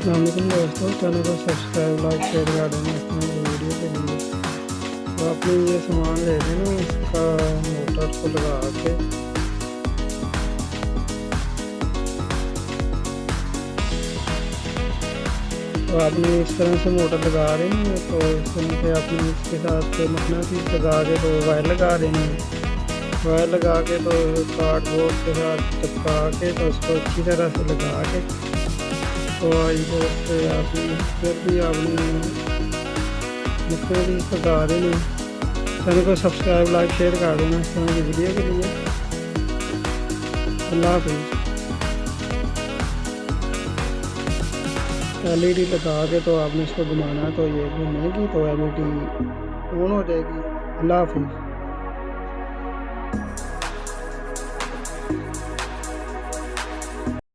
अस्सलामुअलैकुम दोस्तों, चैनल को सब्सक्राइब लाइक शेयर कर देना इस तरह की वीडियो के लिए। तो आपने ये सामान ले लेना, इसका मोटर को लगा के तो आपने इस तरह से मोटर लगा देनी है। तो इस तरह से आपने इसके साथ मकनातीस लगा के तो वायर लगा देनी है। वायर लगा के तो कार्डबोर्ड के साथ चिपका के तो उसको अच्छी तरह से लगा के तो इधर आपने फिर भी आपने मकनातीस लगा देनी। चैनल को सब्सक्राइब लाइक शेयर कर देना इस तरह की वीडियो के लिए। अल्लाह हाफिज़। LED लगा के तो आपने इसको घुमाना है तो ये घूमेगी तो LED ऑन हो जाएगी। अल्लाह हाफिज़।